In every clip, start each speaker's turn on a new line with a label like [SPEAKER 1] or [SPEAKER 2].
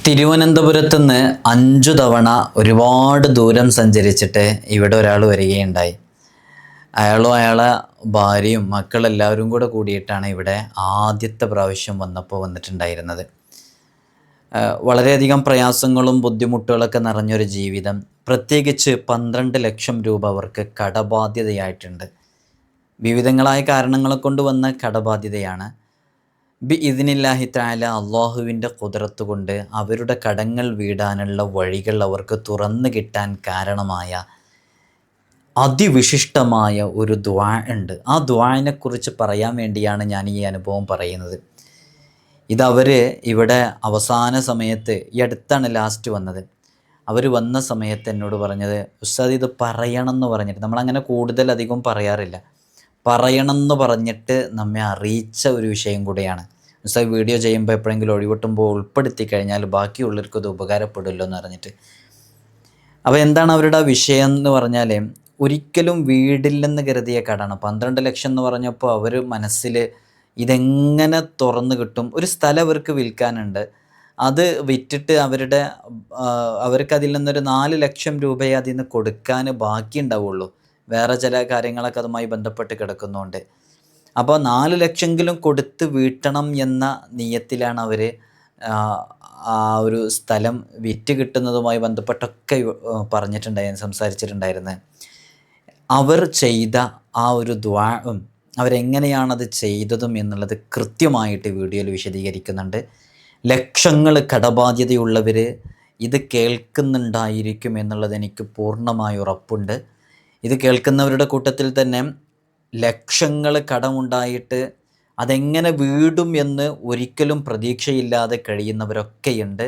[SPEAKER 1] തിരുവനന്തപുരത്ത് നിന്ന് 5 തവണ ഒരുപാട് ദൂരം സഞ്ചരിച്ചിട്ട് ഇവിടെ ഒരാൾ വരികയുണ്ടായി. അയാളും അയാളെ ഭാര്യയും മക്കളെല്ലാവരും കൂടെ കൂടിയിട്ടാണ് ഇവിടെ ആദ്യത്തെ പ്രാവശ്യം വന്നിട്ടുണ്ടായിരുന്നത്. വളരെയധികം പ്രയാസങ്ങളും ബുദ്ധിമുട്ടുകളൊക്കെ നിറഞ്ഞൊരു ജീവിതം. പ്രത്യേകിച്ച് 12 ലക്ഷം രൂപ അവർക്ക് കടബാധ്യതയായിട്ടുണ്ട്. വിവിധങ്ങളായ കാരണങ്ങളെ കൊണ്ട് വന്ന കടബാധ്യതയാണ്. ഇതിനില്ലാഹി തആല അള്ളാഹുവിൻ്റെ ഖുദ്റത്ത് കൊണ്ട് അവരുടെ കടങ്ങൾ വീടാനുള്ള വഴികൾ അവർക്ക് തുറന്നു കിട്ടാൻ കാരണമായ അതിവിശിഷ്ടമായ ഒരു ദുആ ഉണ്ട്. ആ ദുആനെക്കുറിച്ച് പറയാൻ വേണ്ടിയാണ് ഞാൻ ഈ അനുഭവം പറയുന്നത്. ഇതവർ ഇവിടെ അവസാന സമയത്ത് ഈ അടുത്താണ് ലാസ്റ്റ് വന്നത്. അവർ വന്ന സമയത്ത് എന്നോട് പറഞ്ഞത്, ഉസ്താദ് ഇത് പറയണം എന്ന് പറഞ്ഞിട്ട്, നമ്മളങ്ങനെ കൂടുതൽ അധികം പറയാറില്ല, പറയണം എന്ന് പറഞ്ഞിട്ട് നമ്മെ അറിയിച്ച ഒരു വിഷയം കൂടെയാണ്. ഉസ്താദ് വീഡിയോ ചെയ്യുമ്പോൾ എപ്പോഴെങ്കിലും ഒഴിവിട്ടുമ്പോൾ ഉൾപ്പെടുത്തി കഴിഞ്ഞാൽ ബാക്കിയുള്ളവർക്ക് ഇത് ഉപകാരപ്പെടുമല്ലോ എന്ന് പറഞ്ഞിട്ട്. അപ്പോൾ എന്താണ് അവരുടെ വിഷയം എന്ന് പറഞ്ഞാൽ, ഒരിക്കലും വീടില്ലെന്ന് കരുതിയ കടമാണ്. 12 ലക്ഷം എന്ന് പറഞ്ഞപ്പോൾ അവർ മനസ്സിൽ ഇതെങ്ങനെ തുറന്നു കിട്ടും. ഒരു സ്ഥലം അവർക്ക് വിൽക്കാനുണ്ട്, അത് വിറ്റിട്ട് അവർക്ക് അതിൽ നിന്നൊരു 4 ലക്ഷം രൂപയെ അതിൽ നിന്ന് കൊടുക്കാൻ ബാക്കി ഉണ്ടാവുള്ളൂ. വേറെ ചില കാര്യങ്ങളൊക്കെ അതുമായി ബന്ധപ്പെട്ട് കിടക്കുന്നുണ്ട്. അപ്പോൾ 4 ലക്ഷമെങ്കിലും കൊടുത്ത് വീട്ടണം എന്ന നിയത്തിലാണ് അവർ ആ ഒരു സ്ഥലം വിറ്റ് കിട്ടുന്നതുമായി ബന്ധപ്പെട്ടൊക്കെ സംസാരിച്ചിട്ടുണ്ടായിരുന്നത്. അവർ ചെയ്ത ആ ഒരു ദുആഉം അവരെങ്ങനെയാണത് ചെയ്തതും എന്നുള്ളത് കൃത്യമായിട്ട് വീഡിയോയിൽ വിശദീകരിക്കുന്നുണ്ട്. ലക്ഷങ്ങൾ കടബാധ്യതയുള്ളവർ ഇത് കേൾക്കുന്നുണ്ടായിരിക്കും എന്നുള്ളത് എനിക്ക് പൂർണ്ണമായി ഉറപ്പുണ്ട്. ഇത് കേൾക്കുന്നവരുടെ കൂട്ടത്തിൽ തന്നെ ലക്ഷങ്ങൾ കടമുണ്ടായിട്ട് അതെങ്ങനെ വീടും എന്ന് ഒരിക്കലും പ്രതീക്ഷയില്ലാതെ കഴിയുന്നവരൊക്കെയുണ്ട്.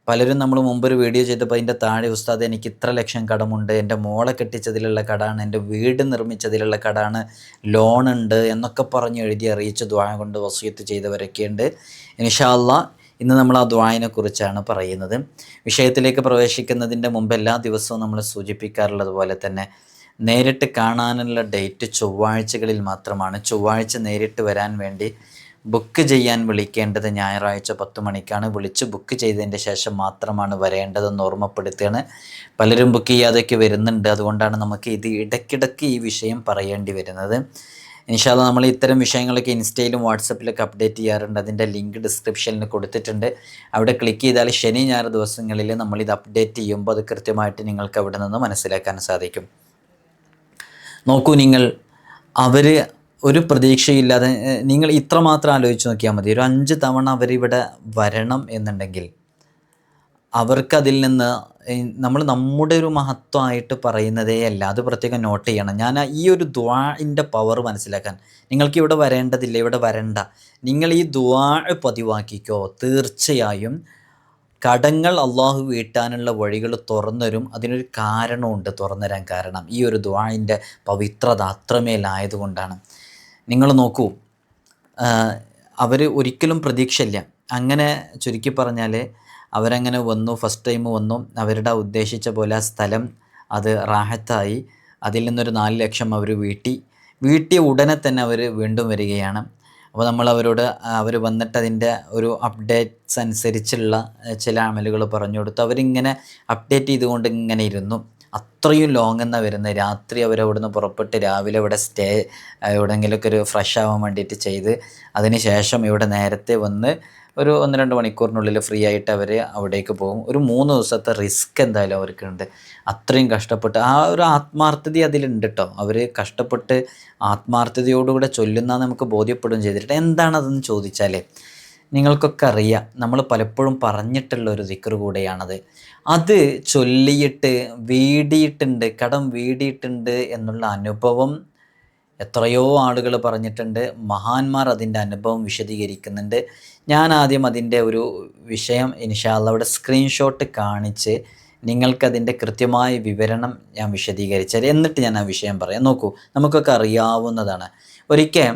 [SPEAKER 1] പലരും നമ്മൾ മുമ്പൊരു വീഡിയോ ചെയ്തപ്പോൾ അതിൻ്റെ താഴെ, ഉസ്താദ് എനിക്ക് ഇത്ര ലക്ഷം കടമുണ്ട്, എൻ്റെ മോളെ കെട്ടിച്ചതിലുള്ള കടമാണ്, എൻ്റെ വീട് നിർമ്മിച്ചതിലുള്ള കടമാണ്, ലോണുണ്ട് എന്നൊക്കെ പറഞ്ഞ് എഴുതി അറിയിച്ച് ദുആ കൊണ്ട് വസിയത്ത് ചെയ്തവരൊക്കെയുണ്ട്. ഇൻഷാ അല്ലാഹ് ഇന്ന് നമ്മൾ ആ ദുആനെ കുറിച്ചാണ് പറയുന്നത്. വിഷയത്തിലേക്ക് പ്രവേശിക്കുന്നതിൻ്റെ മുമ്പ് എല്ലാ ദിവസവും നമ്മൾ സൂചിപ്പിക്കാറുള്ളത് പോലെ തന്നെ നേരിട്ട് കാണാനുള്ള ഡേറ്റ് ചൊവ്വാഴ്ചകളിൽ മാത്രമാണ്. ചൊവ്വാഴ്ച നേരിട്ട് വരാൻ വേണ്ടി ബുക്ക് ചെയ്യാൻ വിളിക്കേണ്ടത് ഞായറാഴ്ച 10 മണിക്കാണ്. വിളിച്ച് ബുക്ക് ചെയ്തതിൻ്റെ ശേഷം മാത്രമാണ് വരേണ്ടതെന്ന് ഓർമ്മപ്പെടുത്തുകയാണ്. പലരും ബുക്ക് ചെയ്യാതെയൊക്കെ വരുന്നുണ്ട്. അതുകൊണ്ടാണ് നമുക്ക് ഇത് ഇടയ്ക്കിടയ്ക്ക് ഈ വിഷയം പറയേണ്ടി വരുന്നത്. ഇൻഷാ അല്ലാഹ് നമ്മൾ ഇത്തരം വിഷയങ്ങളൊക്കെ ഇൻസ്റ്റയിലും വാട്സപ്പിലൊക്കെ അപ്ഡേറ്റ് ചെയ്യാറുണ്ട്. അതിൻ്റെ ലിങ്ക് ഡിസ്ക്രിപ്ഷനിൽ കൊടുത്തിട്ടുണ്ട്. അവിടെ ക്ലിക്ക് ചെയ്താൽ ശനി ഞായർ ദിവസങ്ങളിൽ നമ്മളിത് അപ്ഡേറ്റ് ചെയ്യുമ്പോൾ അത് കൃത്യമായിട്ട് നിങ്ങൾക്ക് അവിടെ നിന്ന് മനസ്സിലാക്കാൻ സാധിക്കും. നോക്കൂ, നിങ്ങൾ അവർ ഒരു പ്രതീക്ഷയില്ലാതെ, നിങ്ങൾ ഇത്രമാത്രം ആലോചിച്ച് നോക്കിയാൽ മതി. ഒരു 5 തവണ അവരിവിടെ വരണം എന്നുണ്ടെങ്കിൽ അവർക്കതിൽ നിന്ന് നമ്മുടെ ഒരു മഹത്വമായിട്ട് പറയുന്നതേ അല്ല. അത് പ്രത്യേകം നോട്ട് ചെയ്യണം. ഞാൻ ഈ ഒരു ദുആഇൻ്റെ പവർ മനസ്സിലാക്കാൻ, നിങ്ങൾക്ക് ഇവിടെ വരേണ്ടതില്ല, ഇവിടെ വരണ്ട, നിങ്ങൾ ഈ ദുആ പതിവാക്കിക്കോ. തീർച്ചയായും കടങ്ങൾ അള്ളാഹു വീട്ടാനുള്ള വഴികൾ തുറന്നുതരും. അതിനൊരു കാരണമുണ്ട് തുറന്നുതരാൻ. കാരണം ഈ ഒരു ദുആഇൻ്റെ പവിത്രത അത്രമേലായതുകൊണ്ടാണ്. നിങ്ങൾ നോക്കൂ, അവർ ഒരിക്കലും പ്രതീക്ഷയില്ല. അങ്ങനെ ചുരുക്കി പറഞ്ഞാൽ അവരങ്ങനെ വന്നു, ഫസ്റ്റ് ടൈം വന്നു, അവരുടെ ഉദ്ദേശിച്ച പോലെ ആ സ്ഥലം അത് റാഹത്തായി. അതിൽ നിന്നൊരു 4 ലക്ഷം അവർ വീട്ടിയ ഉടനെ തന്നെ അവർ വീണ്ടും വരികയാണ്. അപ്പോൾ നമ്മൾ അവർ വന്നിട്ട് അതിൻ്റെ ഒരു അപ്ഡേറ്റ്സ് അനുസരിച്ചുള്ള ചില അമലുകൾ പറഞ്ഞു കൊടുത്തു. അവരിങ്ങനെ അപ്ഡേറ്റ് ചെയ്തുകൊണ്ട് ഇങ്ങനെ ഇരുന്നു. അത്രയും ലോങ് എന്നാണ് വരുന്നത്. രാത്രി അവരവിടുന്ന് പുറപ്പെട്ട് രാവിലെ ഇവിടെ സ്റ്റേ എവിടെയെങ്കിലുമൊക്കെ ഒരു ഫ്രഷ് ആവാൻ വേണ്ടിയിട്ട് ചെയ്ത് അതിന് ശേഷം ഇവിടെ നേരത്തെ വന്ന് ഒരു 1-2 മണിക്കൂറിനുള്ളിൽ ഫ്രീ ആയിട്ട് അവർ അവിടേക്ക് പോകും. ഒരു 3 ദിവസത്തെ റിസ്ക് എന്തായാലും അവർക്കുണ്ട്. അത്രയും കഷ്ടപ്പെട്ട് ആ ഒരു ആത്മാർത്ഥത അതിലുണ്ട് കേട്ടോ. അവർ കഷ്ടപ്പെട്ട് ആത്മാർത്ഥതയോടുകൂടെ ചൊല്ലുന്ന നമുക്ക് ബോധ്യപ്പെടുകയും ചെയ്തിട്ട്. എന്താണതെന്ന് ചോദിച്ചാൽ, നിങ്ങൾക്കൊക്കെ അറിയാം, നമ്മൾ പലപ്പോഴും പറഞ്ഞിട്ടുള്ള ഒരു ദിക്ർ കൂടെയാണത്. അത് ചൊല്ലിയിട്ട് കടം വീടിയിട്ടുണ്ട് എന്നുള്ള അനുഭവം എത്രയോ ആളുകൾ പറഞ്ഞിട്ടുണ്ട്. മഹാന്മാർ അതിൻ്റെ അനുഭവം വിശദീകരിക്കുന്നുണ്ട്. ഞാൻ ആദ്യം അതിൻ്റെ ഒരു വിഷയം ഇൻഷാ അല്ലാഹ് അവിടെ സ്ക്രീൻഷോട്ട് കാണിച്ച് നിങ്ങൾക്കതിൻ്റെ കൃത്യമായ വിവരണം ഞാൻ വിശദീകരിച്ചാൽ എന്നിട്ട് ഞാൻ ആ വിഷയം പറയാം. നോക്കൂ, നമുക്കൊക്കെ അറിയാവുന്നതാണ്. ഒരിക്കൽ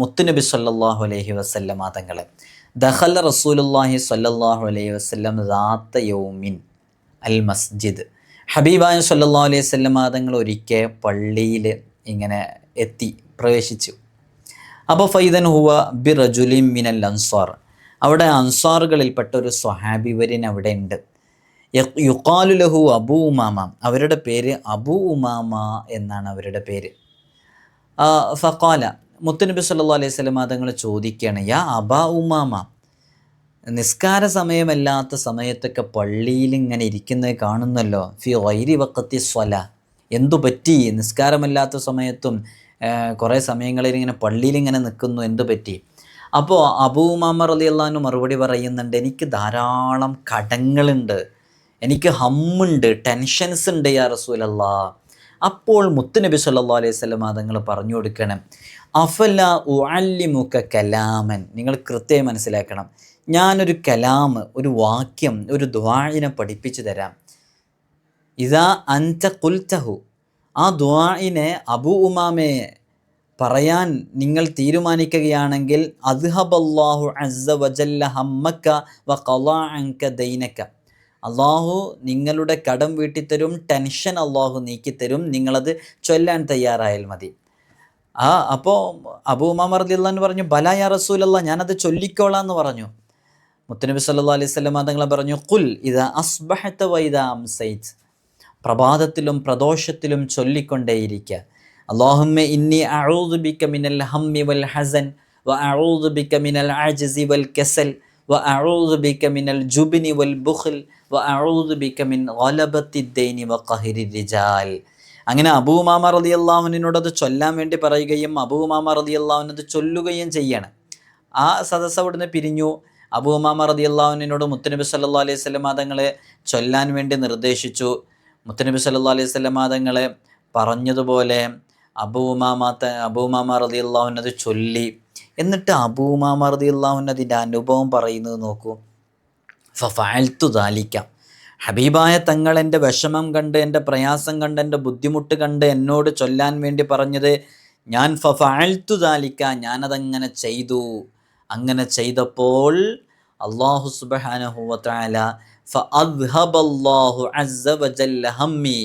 [SPEAKER 1] മുത്തുനബി സല്ലല്ലാഹു അലൈഹി വസല്ലമ തങ്ങൾ ദഖല റസൂലുള്ളാഹി സല്ലല്ലാഹു അലൈഹി വസല്ലം ദാത്ത യൗമിൻ അൽ മസ്ജിദ്, ഹബീബായ സല്ലല്ലാഹു അലൈഹി വസല്ലമ തങ്ങൾ ഒരിക്കൽ പള്ളിയിൽ ഇങ്ങനെ പ്രവേശിച്ചു. അപ്പോൾ ഫൈദൻ ഹുവ ബി റജുലിൻ മിനൽ അൻസാർ, അവിടെ അൻസാറുകളിൽപ്പെട്ട ഒരു സ്വഹാബിവര്യൻ അവിടെ ഉണ്ട്. യുഖാലു ലഹു അബൂ ഉമാമ, അവരുടെ പേര് അബൂ ഉമാമ എന്നാണ് അവരുടെ പേര്. ഫഖാല, മുത്തുനബി സല്ലല്ലാഹു അലൈഹി വസല്ലം തങ്ങൾ ചോദിക്കുകയാണ്, യാ അബാ ഉമാമ, നിസ്കാര സമയമല്ലാത്ത സമയത്തൊക്കെ പള്ളിയിൽ ഇങ്ങനെ ഇരിക്കുന്നത് കാണുന്നല്ലോ, ഫി ഗൈരി വഖത്തി സ്വലാ, എന്തു പറ്റി നിസ്കാരമല്ലാത്ത സമയത്തും കുറേ സമയങ്ങളിൽ ഇങ്ങനെ പള്ളിയിൽ ഇങ്ങനെ നിൽക്കുന്നു, എന്തു പറ്റി? അപ്പോൾ അബൂ ഉമാമ റളിയല്ലാഹു അൻഹു മറുപടി പറയുന്നുണ്ട്, എനിക്ക് ധാരാളം കടങ്ങളുണ്ട്, എനിക്ക് ഹമ്മുണ്ട്, ടെൻഷൻസ് ഉണ്ട് യാ റസൂലല്ലാഹ്. അപ്പോൾ മുത്തുനബി സല്ലല്ലാഹു അലൈഹി വസല്ലം തങ്ങൾ പറഞ്ഞു കൊടുക്കണം, അഫല ഉഅല്ലിമുക കലാമൻ, നിങ്ങൾ കൃത്യമായി മനസ്സിലാക്കണം, ഞാനൊരു കലാം, ഒരു വാക്യം, ഒരു ദുആഇനെ പഠിപ്പിച്ചു തരാം. ഇദാ അൻത ഖുൽതഹു, ആ ദുആഇനെ അബൂ ഉമാമയെ പറയാൻ നിങ്ങൾ തീരുമാനിക്കുകയാണെങ്കിൽ, അദ്ഹബല്ലാഹു അസ്സ വജല്ല ഹമ്മക വഖളാ അൻക ദൈനക, അള്ളാഹു നിങ്ങളുടെ കടം വീട്ടിത്തരും, ടെൻഷൻ അള്ളാഹു നീക്കിത്തരും, നിങ്ങളത് ചൊല്ലാൻ തയ്യാറായാൽ മതി. അപ്പോൾ അബൂ ഉമാമ റളിയല്ലാഹു അൻഹു പറഞ്ഞു, ബലാ യാ റസൂലല്ലാഹ്, ഞാനത് ചൊല്ലിക്കോളാം എന്ന് പറഞ്ഞു. മുത്തുനബി സല്ലല്ലാഹു അലൈഹി വസല്ലം തങ്ങൾ പറഞ്ഞു, ഖുൽ ഇദാ അസ്ബഹത വഇദാ അംസൈത്, പ്രഭാതത്തിലും പ്രദോഷത്തിലും ചൊല്ലിക്കൊണ്ടേയിരിക്കുക, അല്ലാഹുമ്മ ഇന്നി അഊദു ബിക മിനൽ ഹമ്മി വൽ ഹസൻ വ അഊദു ബിക മിനൽ അജ്സി വൽ കസൽ വ അഊദു ബിക മിനൽ ജുബ്നി വൽ ബുഖൽ വ അഊദു ബിക മിൻ ഗലബത്തി ദൈനി വ ഖഹരി റിജാൽ. അങ്ങനെ അബൂ ഉമാമ റളിയല്ലാഹു അൻഹുവിനോട് അത് ചൊല്ലാൻ വേണ്ടി പറയുകയും അബൂ ഉമാമ റളിയല്ലാഹു അൻഹു അത് ചൊല്ലുകയും ചെയ്യാണ്. ആ സദസ്സ് അവിടുന്ന് പിരിഞ്ഞു. അബൂ ഉമാമ റളിയല്ലാഹു അൻഹുവിനോട് മുത്തുനബി സല്ലല്ലാഹു അലൈഹി വസല്ലം തങ്ങളെ ചൊല്ലാൻ വേണ്ടി നിർദ്ദേശിച്ചു. മുത്തുനബി സല്ലല്ലാഹു അലൈഹി വസല്ലം തങ്ങളെ പറഞ്ഞതുപോലെ അബൂ ഉമാമ റളിയല്ലാഹു അൻഹു അത് ചൊല്ലി. എന്നിട്ട് അബൂ ഉമാമ റളിയല്ലാഹു അൻഹു അതിൻ്റെ അനുഭവം പറയുന്നത് നോക്കൂ. ഫഫഅൽതു ദാലിക, ഹബീബായ തങ്ങൾ എൻ്റെ വിഷമം കണ്ട്, എൻ്റെ പ്രയാസം കണ്ട്, എൻ്റെ ബുദ്ധിമുട്ട് കണ്ട് എന്നോട് ചൊല്ലാൻ വേണ്ടി പറഞ്ഞത് ഞാൻ ഫഫഅൽതു ദാലിക, ഞാനതങ്ങനെ ചെയ്തു. അങ്ങനെ ചെയ്തപ്പോൾ അല്ലാഹു സുബ്ഹാനഹു വ തആല ഫഅദ്ഹബല്ലാഹു അസ്സ വജല്ല ഹമ്മി,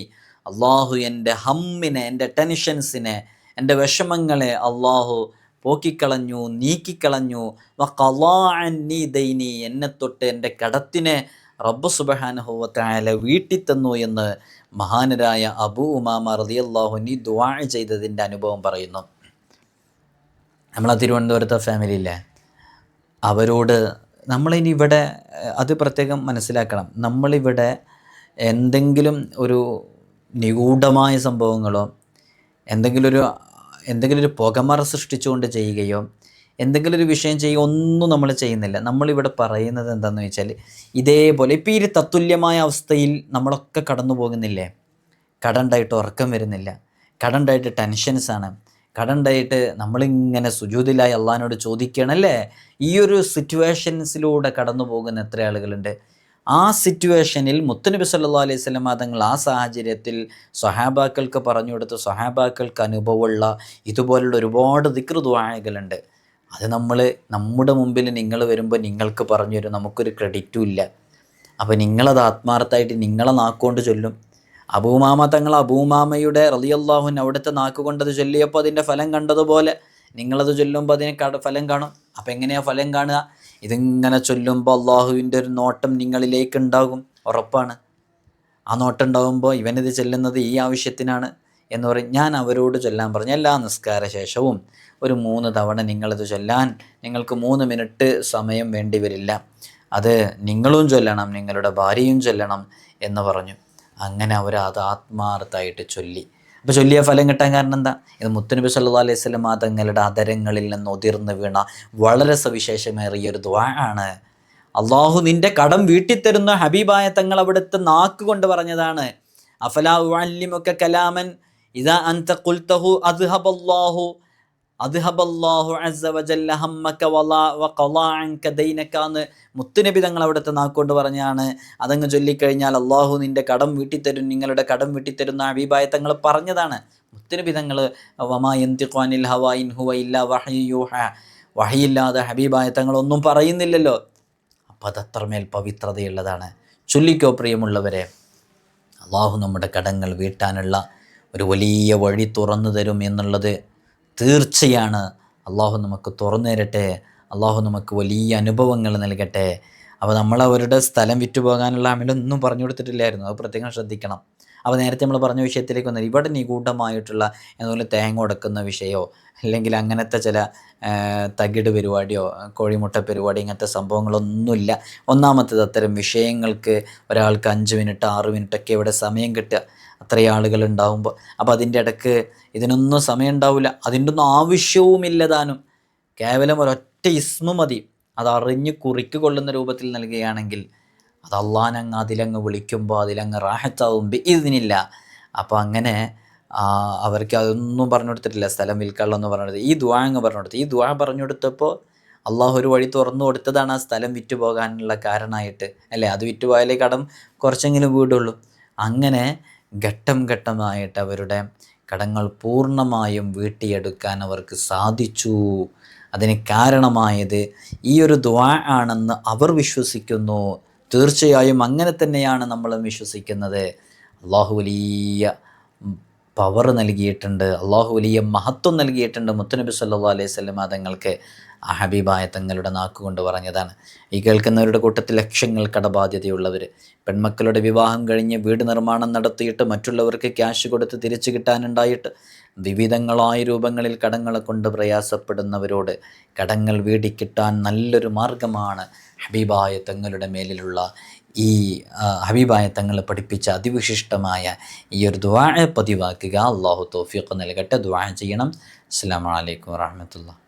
[SPEAKER 1] അള്ളാഹു എൻ്റെ ഹമ്മിനെ, എൻ്റെ ടെൻഷൻസിനെ, എൻ്റെ വിഷമങ്ങളെ അള്ളാഹു പോക്കിക്കളഞ്ഞു, നീക്കിക്കളഞ്ഞു. വഖളാ അന്നി ദൈനി, എന്നെ തൊട്ട് എൻ്റെ കടത്തിനെ റബ്ബ് സുബ്ഹാനഹു വ തആല വീട്ടിത്തന്നു എന്ന് മഹാനരായ അബൂ ഉമാമ റളിയല്ലാഹു അൻഹു ദുആ ചെയ്തതിൻ്റെ അനുഭവം പറയുന്നു. നമ്മളെ തിരുവനന്തപുരത്തെ ഫാമിലി ഇല്ലേ, അവരോട് നമ്മളിനി ഇവിടെ അത് പ്രത്യേകം മനസ്സിലാക്കണം, നമ്മളിവിടെ എന്തെങ്കിലും ഒരു നിഗൂഢമായ സംഭവങ്ങളോ എന്തെങ്കിലും ഒരു പുകമറ സൃഷ്ടിച്ചുകൊണ്ട് ചെയ്യുകയോ എന്തെങ്കിലും ഒരു വിഷയം ചെയ്യുകയോ ഒന്നും നമ്മൾ ചെയ്യുന്നില്ല. നമ്മളിവിടെ പറയുന്നത് എന്താണെന്ന് വെച്ചാൽ, ഇതേപോലെ ഇപ്പോൾ ഈ തത്തുല്യമായ അവസ്ഥയിൽ നമ്മളൊക്കെ കടന്നു പോകുന്നില്ലേ. കടണ്ടായിട്ട് ഉറക്കം വരുന്നില്ല, കടണ്ടായിട്ട് ടെൻഷൻസാണ്, കടണ്ടായിട്ട് നമ്മളിങ്ങനെ സുജൂദിലായി അള്ളാഹിനോട് ചോദിക്കണല്ലേ. ഈ ഒരു സിറ്റുവേഷൻസിലൂടെ കടന്നു പോകുന്ന എത്ര ആളുകളുണ്ട്. ആ സിറ്റുവേഷനിൽ മുത്തുനബി സല്ലല്ലാഹു അലൈഹി വസല്ലം തങ്ങൾ ആ സാഹചര്യത്തിൽ സ്വഹാബാക്കൾക്ക് പറഞ്ഞു കൊടുത്ത് സ്വഹാബാക്കൾക്ക് അനുഭവമുള്ള ഇതുപോലുള്ള ഒരുപാട് ദിക്ർ ദുആകളുണ്ട്. അത് നമ്മുടെ മുമ്പിൽ നിങ്ങൾ വരുമ്പോൾ നിങ്ങൾക്ക് പറഞ്ഞു തരും, നമുക്കൊരു ക്രെഡിറ്റും ഇല്ല. അപ്പോൾ നിങ്ങളത് ആത്മാർത്ഥമായിട്ട് നിങ്ങളെ നാക്കുകൊണ്ട് ചൊല്ലും. അബൂ ഉമാമ തങ്ങൾ അബൂ ഉമാമയുടെ റളിയല്ലാഹു അൻഹു അവിടുത്തെ നാക്കുകൊണ്ടത് ചൊല്ലിയപ്പോൾ അതിൻ്റെ ഫലം കണ്ടതുപോലെ നിങ്ങളത് ചൊല്ലുമ്പോൾ അതിന് ഫലം കാണും. അപ്പോൾ എങ്ങനെയാണ് ഫലം കാണുക? ഇതിങ്ങനെ ചൊല്ലുമ്പോൾ അള്ളാഹുവിൻ്റെ ഒരു നോട്ടം നിങ്ങളിലേക്ക് ഉണ്ടാകും, ഉറപ്പാണ്. ആ നോട്ടം ഉണ്ടാകുമ്പോൾ ഇവനിത് ചെല്ലുന്നത് ഈ ആവശ്യത്തിനാണ് എന്ന് പറയും. ഞാൻ അവരോട് ചൊല്ലാൻ പറഞ്ഞു, എല്ലാ നിസ്കാര ശേഷവും ഒരു 3 തവണ നിങ്ങളിത് ചൊല്ലാൻ നിങ്ങൾക്ക് 3 മിനിറ്റ് സമയം വേണ്ടി വരില്ല. അത് നിങ്ങളും ചൊല്ലണം, നിങ്ങളുടെ ഭാര്യയും ചൊല്ലണം എന്ന് പറഞ്ഞു. അങ്ങനെ അവർ അത് ആത്മാർത്ഥമായിട്ട് ചൊല്ലി. അപ്പോൾ ചൊല്ലിയ ഫലം കിട്ടാൻ കാരണം എന്താ? ഇത് മുത്തുനബി സല്ലല്ലാഹു അലൈഹി വസല്ലം തങ്ങളുടെ അധരങ്ങളിൽ നിന്ന് ഉതിർന്ന് വീണ വളരെ സവിശേഷമേറിയൊരു ദുആ ആണ്. അള്ളാഹു നിൻ്റെ കടം വീട്ടിത്തരുന്ന ഹബീബായ തങ്ങൾ അവിടുത്തെ നാക്ക് കൊണ്ട് പറഞ്ഞതാണ്. അഫലാ ഉഅല്ലിമുക കലാമൻ ഇദാ അൻത ഖുൽതഹു അദ്ഹബല്ലാഹു അസ്സ വജല്ല ഹമ്മക വഖളാ അൻക ദൈനക എന്ന് മുത്തുനബി തങ്ങൾ അവിടുത്തെ നാക്കൊണ്ട് പറഞ്ഞാണ്. അതങ്ങ് ചൊല്ലിക്കഴിഞ്ഞാൽ അള്ളാഹു നിൻ്റെ കടം വീട്ടിത്തരും, നിങ്ങളുടെ കടം വീട്ടിത്തരുന്ന ഹബീബായ തങ്ങൾ പറഞ്ഞതാണ്. മുത്തുനബി തങ്ങൾ വമാ യന്തിഖു അനിൽ ഹവാ ഇൻ ഹുവ ഇല്ലാ വഹ്യു യൂഹാ, വഹയില്ലാതെ ഹബീബായ തങ്ങളൊന്നും പറയുന്നില്ലല്ലോ. അപ്പോൾ അതത്രമേൽ പവിത്രതയുള്ളതാണ്. ചൊല്ലിക്കോ പ്രിയമുള്ളവരെ, അള്ളാഹു നമ്മുടെ കടങ്ങൾ വീട്ടാനുള്ള ഒരു വലിയ വഴി തുറന്നു തരും എന്നുള്ളത് തീർച്ചയാണ്. അള്ളാഹു നമുക്ക് തുറന്നു തരട്ടെ. അള്ളാഹു നമുക്ക് വലിയ അനുഭവങ്ങൾ നൽകട്ടെ. അപ്പോൾ നമ്മൾ അവരുടെ സ്ഥലം വിറ്റുപോകാനുള്ള അമലൊന്നും പറഞ്ഞു കൊടുത്തിട്ടില്ലായിരുന്നു, അത് പ്രത്യേകം ശ്രദ്ധിക്കണം. അപ്പോൾ നേരത്തെ നമ്മൾ പറഞ്ഞ വിഷയത്തിലേക്ക് വന്നത്, ഇവിടെ നിഗൂഢമായിട്ടുള്ള എന്തെങ്കിലും തേങ്ങ ഉടക്കുന്ന വിഷയമോ അല്ലെങ്കിൽ അങ്ങനത്തെ ചില തകിട് പരിപാടിയോ കോഴിമുട്ട പരിപാടി ഇങ്ങനത്തെ സംഭവങ്ങളൊന്നുമില്ല. ഒന്നാമത്തേത്, അത്തരം വിഷയങ്ങൾക്ക് ഒരാൾക്ക് 5 മിനിറ്റ് 6 മിനിറ്റൊക്കെ ഇവിടെ സമയം കിട്ടുക, അത്രയും ആളുകൾ ഉണ്ടാകുമ്പോൾ. അപ്പോൾ അതിൻ്റെ ഇടയ്ക്ക് ഇതിനൊന്നും സമയം ഉണ്ടാവില്ല, അതിൻ്റെ ഒന്നും ആവശ്യവുമില്ലതാനും. കേവലം ഒരൊറ്റ ഇസ്മ മതി, അതറിഞ്ഞ് കുറിക്ക് കൊള്ളുന്ന രൂപത്തിൽ നൽകുകയാണെങ്കിൽ അത് അള്ളാഹനങ്ങ് അതിലങ്ങ് വിളിക്കുമ്പോൾ അതിലങ്ങ് റാഹത്താവും ഇതിനില്ല. അപ്പോൾ അങ്ങനെ അവർക്ക് അതൊന്നും പറഞ്ഞു കൊടുത്തിട്ടില്ല, സ്ഥലം വിൽക്കാനുള്ളതെന്ന് പറഞ്ഞു കൊടുത്തത്. ഈ ദുആ അങ്ങ് പറഞ്ഞു കൊടുത്തു. ഈ ദുആ പറഞ്ഞു കൊടുത്തപ്പോൾ അള്ളാഹു ഒരു വഴി തുറന്നു കൊടുത്തതാണ് ആ സ്ഥലം വിറ്റുപോകാനുള്ള കാരണമായിട്ട്, അല്ലേ? അത് വിറ്റുപോയാലേ കടം കുറച്ചെങ്കിലും വീടുള്ളൂ. അങ്ങനെ ഘട്ടം ഘട്ടമായിട്ട് അവരുടെ കടങ്ങൾ പൂർണ്ണമായും വീട്ടിയെടുക്കാൻ അവർക്ക് സാധിച്ചു. അതിന് കാരണമായത് ഈ ഒരു ദുആ ആണെന്ന് അവർ വിശ്വസിക്കുന്നു. തീർച്ചയായും അങ്ങനെ തന്നെയാണ് നമ്മളും വിശ്വസിക്കുന്നത്. അള്ളാഹു വലിയ പവർ നൽകിയിട്ടുണ്ട്, അള്ളാഹു വലിയ മഹത്വം നൽകിയിട്ടുണ്ട്. മുത്തുനബി സല്ലല്ലാഹു അലൈഹി വസല്ലം തങ്ങൾക്ക് ആ ഹബീബായ തങ്ങളുടെ നാക്കുകൊണ്ട് പറഞ്ഞതാണ്. ഈ കേൾക്കുന്നവരുടെ കൂട്ടത്തിൽ ലക്ഷങ്ങൾ കടബാധ്യതയുള്ളവർ, പെൺമക്കളുടെ വിവാഹം കഴിഞ്ഞ് വീട് നിർമ്മാണം നടത്തിയിട്ട് മറ്റുള്ളവർക്ക് ക്യാഷ് കൊടുത്ത് തിരിച്ചു കിട്ടാനുണ്ടായിട്ട് വിവിധങ്ങളായ രൂപങ്ങളിൽ കടങ്ങളെ കൊണ്ട് പ്രയാസപ്പെടുന്നവരോട് കടങ്ങൾ വീടിക്കിട്ടാൻ നല്ലൊരു മാർഗമാണ് ഹബീബായ തങ്ങളുടെ മേലിലുള്ള ഈ ഹബീബായ തങ്ങൾ പഠിപ്പിച്ച അതിവിശിഷ്ടമായ ഈ ഒരു ദുആ പതിവാക്കുക. അല്ലാഹു തൗഫീഖ് നൽകട്ടെ. ദുആ ചെയ്യണം. അസ്സലാമു അലൈക്കും വറഹ്മത്തുള്ളാഹി.